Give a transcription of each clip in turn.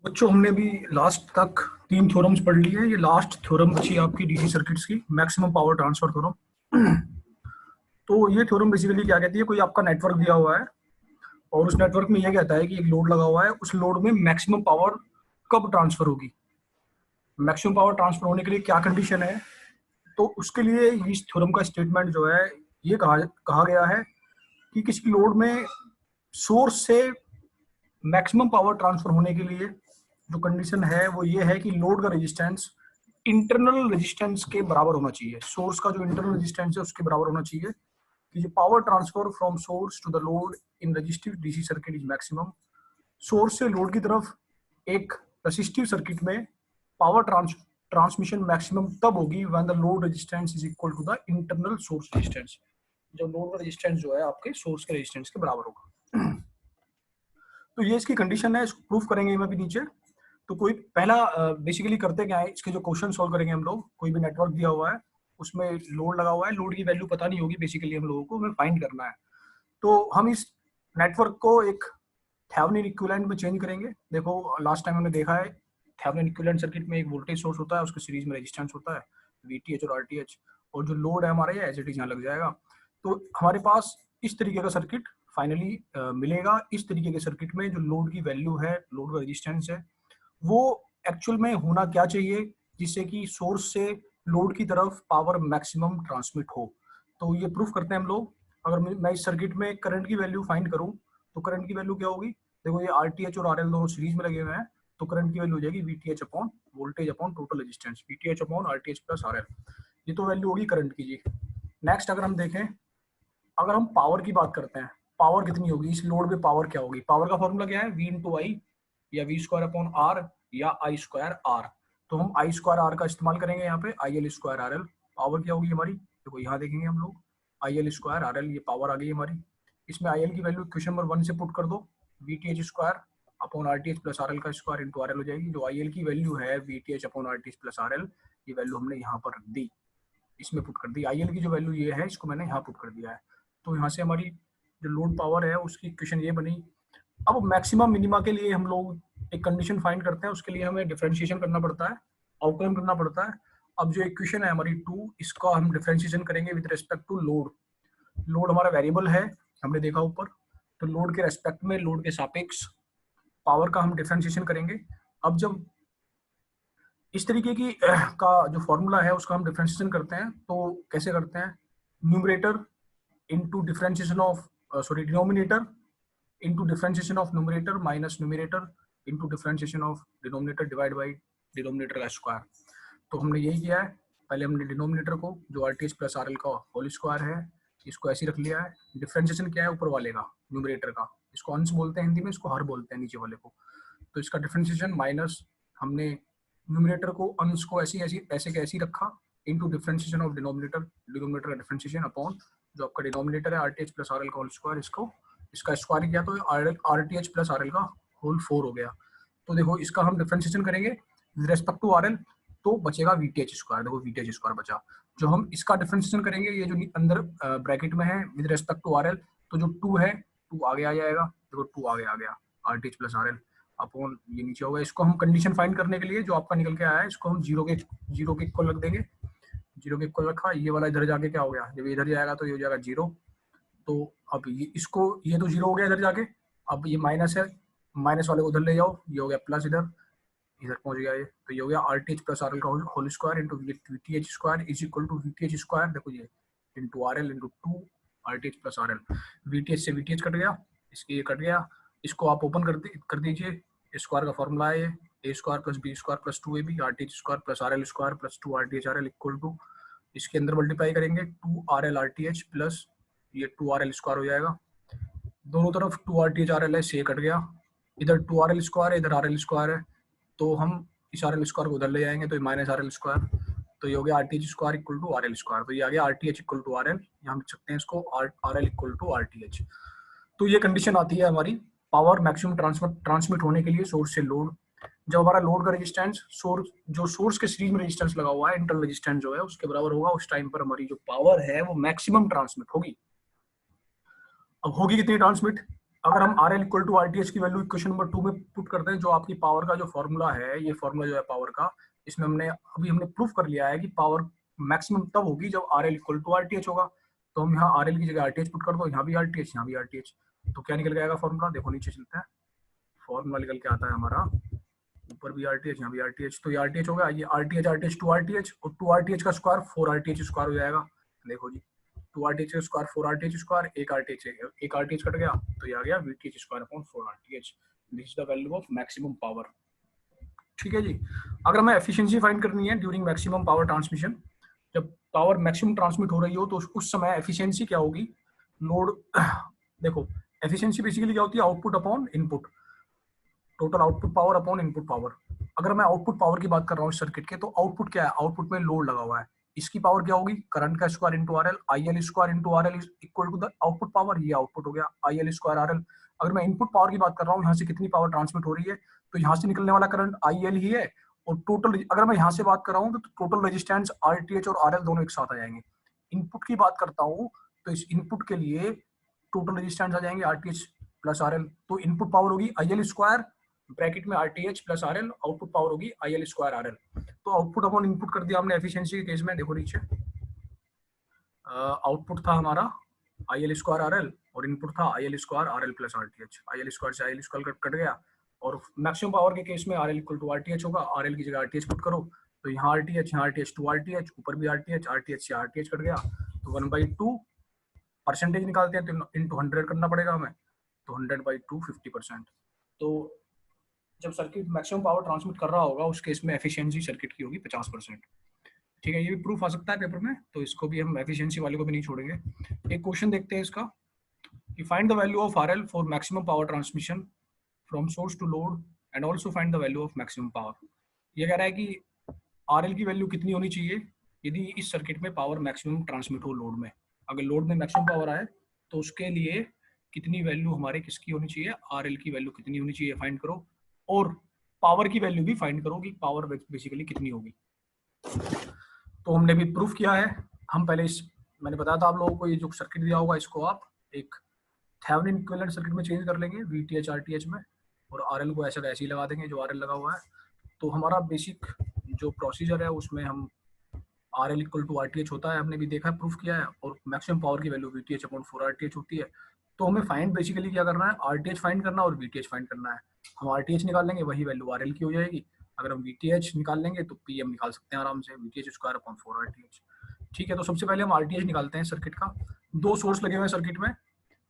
बच्चों हमने भी लास्ट तक 3 थ्योरम्स पढ़ लिए हैं। ये लास्ट थ्योरम बची है आपकी डीसी सर्किट्स की, मैक्सिमम पावर ट्रांसफर थ्योरम। तो ये थ्योरम बेसिकली क्या कहती है, कोई आपका नेटवर्क दिया हुआ है और उस नेटवर्क में ये कहता है कि एक लोड लगा हुआ है, उस लोड में मैक्सिमम पावर कब ट्रांसफर होगी, मैक्सिमम पावर ट्रांसफर होने के लिए क्या कंडीशन है। तो उसके लिए इस थ्योरम का स्टेटमेंट जो है, ये कहा गया है कि किसी लोड में सोर्स से मैक्सिमम पावर ट्रांसफर होने के लिए जो कंडीशन है वो ये है कि लोड का रेजिस्टेंस इंटरनल रेजिस्टेंस के बराबर होना चाहिए। सोर्स का जो इंटरनल रेजिस्टेंस है उसके बराबर होना चाहिए कि जो power transfer from source to the load in resistive DC circuit is maximum. Source से लोड की तरफ एक रजिस्टिव सर्किट में पावर ट्रांसमिशन मैक्सिमम तब होगी when the load resistance is equal to the internal source resistance. जब load का resistance जो है आपके सोर्स के रेजिस्टेंस के बराबर होगा। तो ये इसकी कंडीशन है, इसको प्रूफ करेंगे हम अभी नीचे। तो कोई पहला बेसिकली करते क्या है, इसके जो क्वेश्चन सॉल्व करेंगे हम लोग, कोई भी नेटवर्क दिया हुआ है उसमें लोड लगा हुआ है, लोड की वैल्यू पता नहीं होगी बेसिकली हम लोगों को, हमें फाइंड करना है। तो हम इस नेटवर्क को एक थेवेनिन इक्विवेलेंट में चेंज करेंगे। देखो लास्ट टाइम हमने देखा है थेवेनिन इक्विवेलेंट सर्किट में एक वोल्टेज सोर्स होता है, उसके सीरीज में रेजिस्टेंस होता है VTH और RTH, और जो लोड है हमारे एज इट इज यहाँ लग जाएगा। तो हमारे पास इस तरीके का सर्किट फाइनली मिलेगा। इस तरीके के सर्किट में जो लोड की वैल्यू है, लोड का रेजिस्टेंस है, वो एक्चुअल में होना क्या चाहिए जिससे कि सोर्स से लोड की तरफ पावर मैक्सिमम ट्रांसमिट हो। तो ये प्रूफ करते हैं हम लोग। अगर मैं इस सर्किट में करंट की वैल्यू फाइंड करूं तो करंट की वैल्यू क्या होगी, देखो ये RTH और RL दोनों सीरीज में लगे हुए हैं, तो करंट की वैल्यू हो जाएगी VTH upon voltage upon total resistance, VTH upon RTH plus RL। ये तो वैल्यू होगी करंट की जी। नेक्स्ट अगर हम देखें, अगर हम पावर की बात करते हैं, पावर कितनी होगी इस लोड में, पावर क्या होगी, पावर का फॉर्मूला क्या है, V इंटू आई या V स्क्वायर अपॉन R या I स्क्वायर R। तो हम I स्क्वायर R का इस्तेमाल करेंगे यहाँ पे, IL स्क्वायर RL। पावर क्या होगी हमारी, देखो यहाँ देखेंगे हम लोग, IL स्क्वायर RL, ये पावर आ गई हमारी। इसमें IL की वैल्यू क्वेश्चन नंबर 1 से पुट कर दो, VTH square upon RTH plus RL का स्क्वायर इंटू RL हो जाएगी। जो IL की वैल्यू है VTH upon RTH plus RL, ये वैल्यू हमने यहाँ पर रख दी, इसमें पुट कर दी। IL की जो वैल्यू ये है इसको मैंने यहाँ पुट कर दिया है। तो यहाँ से हमारी जो लोड पावर है उसकी इक्वेशन ये बनी। अब मैक्सिमम मिनिमा के लिए हम लोग एक कंडीशन फाइंड करते हैं, उसके लिए हमें डिफरेंशिएशन करना पड़ता है, अवकलन करना पड़ता है। अब जो इक्वेशन है हमारी 2, इसका हम डिफरेंशिएशन करेंगे with respect to load. Load हमारा वेरिएबल है, हमने देखा ऊपर, तो लोड के रेस्पेक्ट में, लोड के सापेक्ष पावर का हम डिफरेंशिएशन करेंगे। अब जब इस तरीके की का जो फॉर्मूला है उसका हम डिफरेंशिएशन करते हैं, तो कैसे करते हैं, numerator into differentiation of denominator into differentiation of numerator minus numerator into differentiation of denominator divide by denominator का स्क्वायर। तो हमने यही किया है, पहले हमने डिनोमिनेटर को जो RTH प्लस RL का होल स्क्वायर है इसको ऐसे रख लिया है। डिफरेंशिएशन क्या है, ऊपर वाले का, न्यूमरेटर का, इसको अंश बोलते हैं हिंदी में, इसको हर बोलते हैं नीचे वाले को। तो इसका डिफरेंशिएशन माइनस, हमने न्यूमरेटर को अंश को ऐसे ऐसी रखा, into differentiation of denominator, denominator का डिफरेंशिएशन अपॉन जो आपका डिनोमिनेटर है RTH प्लस RL का होल स्क्वायर, इसको इसका स्क्वायर किया तो RTH प्लस RL का होल 4 हो गया। तो देखो इसका हम डिफरेंशिएशन करेंगे विद रिस्पेक्ट टू RL, तो बचेगा VTH स्क्वायर। देखो VTH स्क्वायर बचा, जो हम इसका डिफरेंशिएशन करेंगे, ये जो अंदर ब्रैकेट में है विद रिस्पेक्ट टू RL, तो जो 2 है 2 आगे आ जाएगा, देखो 2 आगे आ गया, RTH प्लस RL अपॉन ये नीचे होगा। इसको हम कंडीशन फाइंड करने के लिए जो आपका निकल के आया है, इसको हम जीरो के इक्वल रख देंगे, जीरो के इक्वल रखा, ये वाला इधर जाके क्या हो गया, जब इधर जाएगा तो ये हो जाएगा जीरो। तो अब ये इसको, ये तो जीरो हो गया इधर जाके, अब ये माइनस है, माइनस वाले को उधर ले जाओ, ये हो गया प्लस, इधर इधर पहुंच गया ये, तो ये हो गया RTH प्लस RL का whole square into VTH square is equal to VTH square, देखो ये into RL into 2 RTH plus RL। VTH से VTH कट गया, इसके ये कट गया, इसको आप ओपन कर दीजिए, स्क्वायर का फॉर्मूला है ये, A square plus B square plus 2ab RTH square plus RL square plus 2 RTH RL equal to, इसके अंदर मल्टीप्लाई करेंगे 2 RL RTH प्लस ये 2 RL स्क्वायर हो जाएगा, दोनों तरफ 2 RTH RL है, से कट गया, इधर 2 RL स्क्वायर है, इधर RL स्क्वायर है, तो हम इस RL स्क्वायर को उधर ले जाएंगे, तो ये माइनस RL स्क्वायर, तो ये हो गया RTH square equal to RL square, तो ये आ गया RTH इक्वल टू RL, यहाँ लिख सकते हैं इसको RL इक्वल टू RTH। तो ये कंडीशन आती है हमारी पावर मैक्सिमम ट्रांसमिट होने के लिए सोर्स से लोड। जब हमारा लोड का रेजिस्टेंस सोर्स के सीरीज में रेजिस्टेंस लगा हुआ है, इंटरनल रेजिस्टेंस जो है उसके बराबर होगा, उस टाइम पर हमारी जो पावर है वो मैक्सिमम ट्रांसमिट होगी। अब होगी कितनी ट्रांसमिट, अगर हम R L equal to R T H की वैल्यू क्वेश्चन नंबर 2 में पुट करते हैं, जो आपकी पावर का जो फॉर्मूला है, ये फॉर्मूला जो है पावर का, इसमें हमने प्रूफ कर लिया है कि पावर मैक्सिमम तब होगी जब R L equal to R T H होगा। तो हम यहाँ आर एल की जगह आर टी एच पुट कर दो, यहाँ भी आर टी एच, यहाँ भी आर टी एच, तो क्या निकल जाएगा फॉर्मूला, देखो नीचे चलते हैं। फॉर्मूला निकल के आता है हमारा, ऊपर भी आर टी एच, यहाँ भी आर टी एच, तो ये आर टी एच हो गया, ये are T H two R T H, और टू आर टी एच का square 4 are T H square हो जाएगा। देखो जी, 2 are T H square 4 are T H square, एक आर टी एच कट गया, तो ये आ गया we T H square upon 4 are T H. This is the value of maximum power. ठीक है जी। अगर हमें एफिशिएंसी फाइंड करनी है ड्यूरिंग मैक्सिमम पावर ट्रांसमिशन, जब पावर मैक्सिमम ट्रांसमिट हो रही हो, तो उस समय एफिशिएंसी क्या होगी, लोड देखो, एफिशिएंसी बेसिकली क्या होती है, output upon input, total output power upon input power. अगर मैं आउटपुट पावर की बात कर रहा हूँ सर्किट के, तो आउटपुट क्या है, आउटपुट में लोड लगा हुआ है, इसकी पावर क्या होगी, करंट का square into R L, I L square into R L equal to the output power, ये आउटपुट हो गया I L square R L. अगर मैं इनपुट पावर की बात कर रहा हूँ, यहाँ से कितनी पावर ट्रांसमिट हो रही है, तो यहाँ से निकलने वाला करंट आई एल ही है, और टोटल अगर मैं यहाँ से बात कर रहा हूँ, तो total resistance R T H और आर एल दोनों एक साथ आ जाएंगे। इनपुट की बात करता हूँ, तो इस इनपुट के लिए टोटल रेजिस्टेंस आ जाएंगे R T H plus R L, तो इनपुट पावर होगी आई एल स्क्वायर ब्रैकेट में R T H plus R L, output power होगी I L square R L. तो आउटपुट अपॉन इनपुट कर दिया हमने एफिशिएंसी के केस में, देखो नीचे आउटपुट था हमारा I L square R L, और इनपुट था I L square R L plus R T H, I L square से आई एल स्क्वायर कट गया, और मैक्सिमम पावर के केस में R L equal to R T H होगा, R L की जगह आर टी एच पुट करो, तो यहाँ आर टी एच, यहाँ R T H, two R T H, ऊपर भी आर टी एच से आर टी एच कट गया, तो 1/2 परसेंटेज निकालते हैं, तो इंटू 100 करना पड़ेगा हमें, तो 100/2 50%। तो जब सर्किट मैक्सिमम पावर ट्रांसमिट कर रहा होगा, उस केस में एफिशिएंसी सर्किट की होगी 50%। ठीक है, ये भी प्रूफ आ सकता है पेपर में, तो इसको भी हम एफिशिएंसी वाले को भी नहीं छोड़ेंगे। एक क्वेश्चन देखते हैं इसका, कि find the value of RL for maximum power transmission from source to load and also find the value of maximum power. ये कह रहा है कि आरएल की वैल्यू कितनी होनी चाहिए यदि इस सर्किट में पावर मैक्सिमम ट्रांसमिट हो लोड में, अगर लोड में मैक्सिमम पावर आए तो उसके लिए कितनी वैल्यू हमारे किसकी होनी चाहिए, आरएल की वैल्यू कितनी होनी चाहिए फाइंड करो, और पावर की वैल्यू भी फाइंड करो कि पावर बेसिकली कितनी होगी। तो हमने भी प्रूफ किया है। हम पहले मैंने बताया था आप लोगों को, ये जो सर्किट दिया होगा इसको आप एक थेवेनिन इक्विवेलेंट सर्किट में चेंज कर लेंगे, वीटीएच आरटीएच में, और आरएल को ऐसे वैसे ही लगा देंगे जो आरएल लगा हुआ है। तो हमारा बेसिक जो प्रोसीजर है उसमें हम R L equal to R T H होता है, हमने भी देखा है, प्रूफ किया है, और मैक्सिमम पावर की value we T H upon 4 are T H होती है। तो हमें फाइंड बेसिकली क्या करना है, आर टी एच फाइंड करना और वी टी एच फाइंड करना है। हम आर टी एच निकाल लेंगे, वही वैल्यू आर एल की हो जाएगी। अगर हम वी टी एच निकाल लेंगे तो पी एम निकाल सकते हैं आराम से, we T H square upon 4 are T H. ठीक है, तो सबसे पहले हम आर टी एच निकालते हैं सर्किट का। दो सोर्स लगे हुए हैं सर्किट में,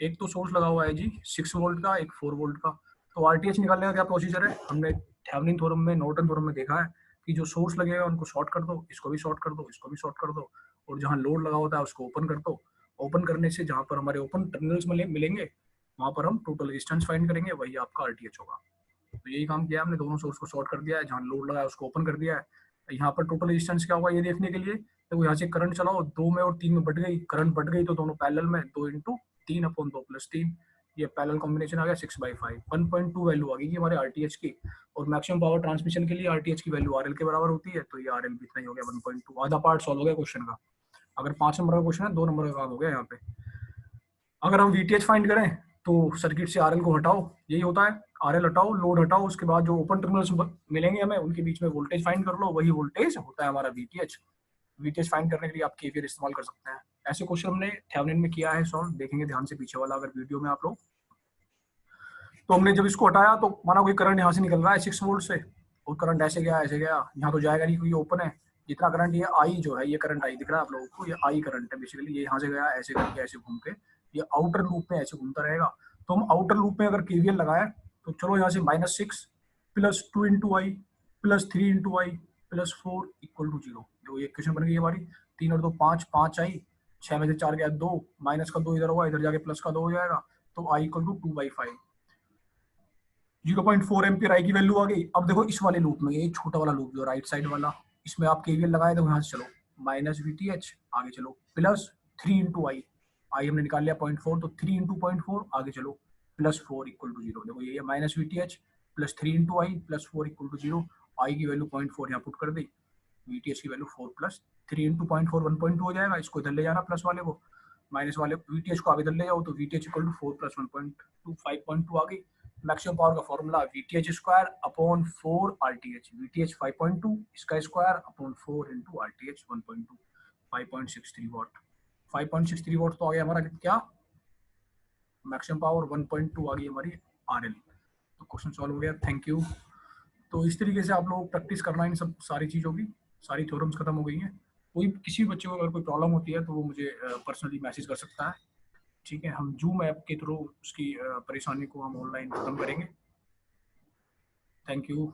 एक तो सोर्स लगा हुआ है जी 6 वोल्ट का, एक 4 वोल्ट का। तो आर टी एच निकालने का क्या प्रोसीजर है, हमने थेवेनिन थ्योरम में, नॉर्टन थ्योरम में देखा है कि जो सोर्स लगेगा उनको शॉर्ट कर दो, इसको भी शॉर्ट कर दो, इसको भी शॉर्ट कर दो, और जहाँ लोड लगा होता है उसको ओपन कर दो। ओपन करने से जहाँ पर हमारे ओपन टर्मिनल्स मिलेंगे वहाँ पर हम टोटल रेजिस्टेंस फाइंड करेंगे, वही आपका आरटीएच होगा। तो यही काम किया हमने, दोनों सोर्स को शॉर्ट कर दिया है, जहाँ लोड लगा है उसको ओपन कर दिया है। यहाँ पर टोटल रेजिस्टेंस क्या होगा ये देखने के लिए, तो यहाँ से करंट चलाओ, 2 में और 3 में बढ़ गई, करंट बढ़ गई तो दोनों पैरेलल में, 2 × 3 अपॉन 2 + 3, ये पैरेलल कॉम्बिनेशन आ गया 6/5, 1.2 वैल्यू आ गई हमारे आरटीएच की। और मैक्सिमम पावर ट्रांसमिशन के लिए आरटीएच की वैल्यू आरएल के बराबर होती है, तो ये आरएल भी इतना ही हो गया 1.2। आधा पार्ट सॉल्व हो गया क्वेश्चन का। अगर 5 नंबर का क्वेश्चन है, 2 नंबर का काम हो गया यहाँ पे। अगर हम वीटीएच फाइंड करें तो सर्किट से आरएल को हटाओ, यही होता है, आरएल हटाओ, लोड हटाओ, उसके बाद जो ओपन टर्मिनल्स मिलेंगे हमें उनके बीच में वोल्टेज फाइंड कर लो, वही वोल्टेज होता है हमारा वीटीएच। वीटीएच फाइंड करने के लिए आप केवीएल इस्तेमाल कर सकते हैं। ऐसे क्वेश्चन हमने थेवेनिन में किया है सॉल्व, देखेंगे ध्यान से पीछे वाला अगर वीडियो में आप लोग। तो हमने जब इसको हटाया तो माना कोई करंट यहाँ से निकल रहा है 6 वोल्ट से, और करंट ऐसे गया यहाँ तो जाएगा नहीं क्योंकि ओपन है। जितना करंट ये आई जो है, ये करंट आई दिख रहा है आप लोगों को, ये आई करंट है बेसिकली, ये यहाँ से गया ऐसे करके ऐसे घूम के, ये आउटर लूप में ऐसे घूमता रहेगा। तो हम आउटर लूप में अगर केवीएल लगाए तो चलो यहाँ से -6 + 2 × I + 3 × I + 4 = 0। जो ये क्वेश्चन बन गई हमारी, 3 और 2 5, 5 आई, 6 में से 4 गया 2, माइनस का 2 इधर होगा, इधर जाके प्लस का 2 हो जाएगा, तो I = 2/5, 0.4 एम्पियर आई की वैल्यू आ गई। अब देखो इस वाले लूप में, ये छोटा वाला लूप जो राइट साइड वाला, इसमें आप केवीएल लगाए तो यहाँ से चलो -VTH, आगे चलो +3 × I, आई हमने निकाल लिया 0.4, तो 3 × 0.4, आगे चलो +4 = 0। देखो ये -VTH +3 × I +4 = 0, आई की वैल्यू 0.4 यहाँ पुट कर दी, VTH की वैल्यू 4 + 3 × 0.4 1.2 हो जाएगा, इसको इधर ले जाना प्लस वाले को, माइनस वाले VTH को आप इधर ले जाओ तो VTH इक्वल टू 4 प्लस 1.2 5.2 आ गई। मैक्सिमम पावर का formula VTH square upon 4 RTH, VTH 5.2 इसका square upon 4 into RTH 1.2, 5.63 what. 5.63 what तो आ गया हमारा क्या, मैक्सिमम पावर 1.2 आ गई हमारी RL। तो क्वेश्चन सॉल्व हो गया, थैंक यू। तो इस तरीके से आप लोग प्रैक्टिस करना इन सब सारी चीज़ों की, सारी थ्योरम्स खत्म हो गई हैं। कोई किसी भी बच्चे को अगर कोई प्रॉब्लम होती है तो वो मुझे पर्सनली मैसेज कर सकता है, ठीक है। हम जूम ऐप के थ्रू उसकी परेशानी को हम ऑनलाइन खत्म करेंगे। Thank you.